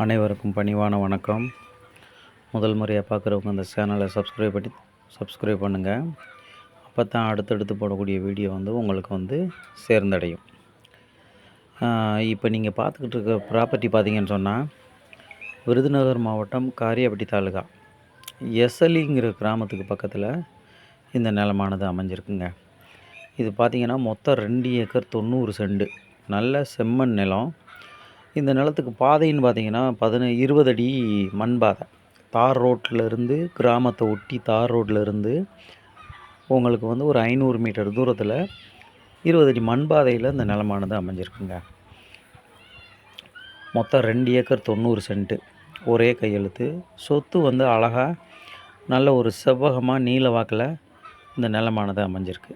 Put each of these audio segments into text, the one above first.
அனைவருக்கும் பணிவான வணக்கம். முதல் முறையாக பார்க்குறவங்க அந்த சேனலை சப்ஸ்கிரைப் பண்ணுங்கள். அப்போ தான் அடுத்தடுத்து போடக்கூடிய வீடியோ உங்களுக்கு சேர்ந்தடையும். இப்போ நீங்கள் பார்த்துக்கிட்டு இருக்க ப்ராப்பர்ட்டி பார்த்தீங்கன்னு சொன்னால், விருதுநகர் மாவட்டம் காரியாபட்டி தாலுகா எஸ்எல்இங்கிற கிராமத்துக்கு பக்கத்தில் இந்த நிலமானது அமைஞ்சிருக்குங்க. இது பார்த்திங்கன்னா மொத்தம் 2 ஏக்கர் 90 செண்டு நல்ல செம்மண் நிலம். இந்த நிலத்துக்கு பாதைன்னு பார்த்தீங்கன்னா 20 அடி மண் பாதை. தார் ரோட்டில் கிராமத்தை ஒட்டி தார் ரோட்டில் இருந்து உங்களுக்கு ஒரு 500 மீட்டர் தூரத்தில் 20 அடி மண் பாதையில் இந்த நிலமானது அமைஞ்சிருக்குங்க. மொத்தம் 2 ஏக்கர் 90 சென்ட்டு ஒரே கையெழுத்து. சொத்து அழகாக நல்ல ஒரு செவ்வகமாக நீல வாக்கில் இந்த நிலமானது அமைஞ்சிருக்கு.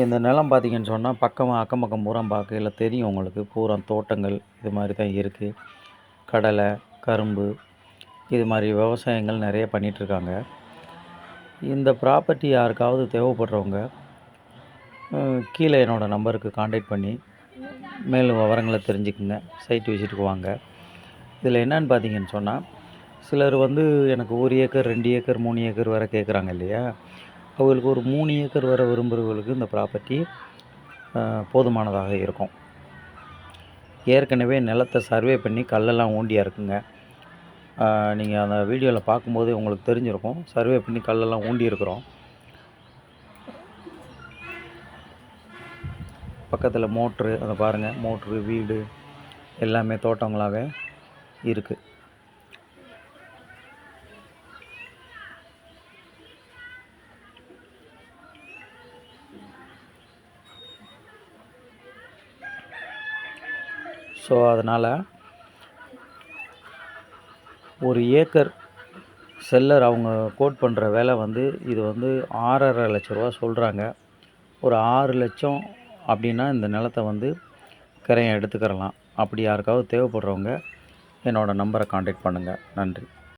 இந்த நிலம் பார்த்திங்கன்னு சொன்னால் அக்கம் பக்கம் பூரா பார்க்கையில் தெரியும் உங்களுக்கு. பூரா தோட்டங்கள் இது மாதிரி தான் இருக்குது. கடலை, கரும்பு இது மாதிரி விவசாயங்கள் நிறைய பண்ணிகிட்ருக்காங்க. இந்த ப்ராப்பர்ட்டி யாருக்காவது தேவைப்படுறவங்க கீழே என்னோடய நம்பருக்கு காண்டாக்ட் பண்ணி மேலும் விவரங்களை தெரிஞ்சுக்குங்க. சைட் விசிட்டுக்கு வாங்க. இதில் என்னன்னு பார்த்தீங்கன்னு சொன்னால், சிலர் எனக்கு 1 ஏக்கர் 2 ஏக்கர் 3 ஏக்கர் வரை கேட்குறாங்க இல்லையா. அவங்களுக்கு ஒரு 3 ஏக்கர் வரை விரும்புகிறவர்களுக்கு இந்த ப்ராப்பர்ட்டி போதுமானதாக இருக்கும். ஏற்கனவே நிலத்தை சர்வே பண்ணி கல்லெல்லாம் ஊண்டியாக இருக்குங்க. நீங்கள் அந்த வீடியோவில் பார்க்கும்போது உங்களுக்கு தெரிஞ்சிருக்கும். சர்வே பண்ணி கல்லெல்லாம் ஊண்டி இருக்கிறோம். பக்கத்தில் மோட்ரு அதை பாருங்கள். மோட்ரு, வீடு எல்லாமே தோட்டங்களாகவே இருக்குது. ஸோ அதனால் 1 ஏக்கர் செல்லர் அவங்க கோட் பண்ணுற விலை இது 6.5 லட்ச ரூபா சொல்கிறாங்க. ஒரு 6 லட்சம் அப்படின்னா இந்த நிலத்தை கிரையம் எடுத்துக்கிறலாம். அப்படி யாருக்காவது தேவைப்படுறவங்க என்னோடய நம்பரை காண்டாக்ட் பண்ணுங்கள். நன்றி.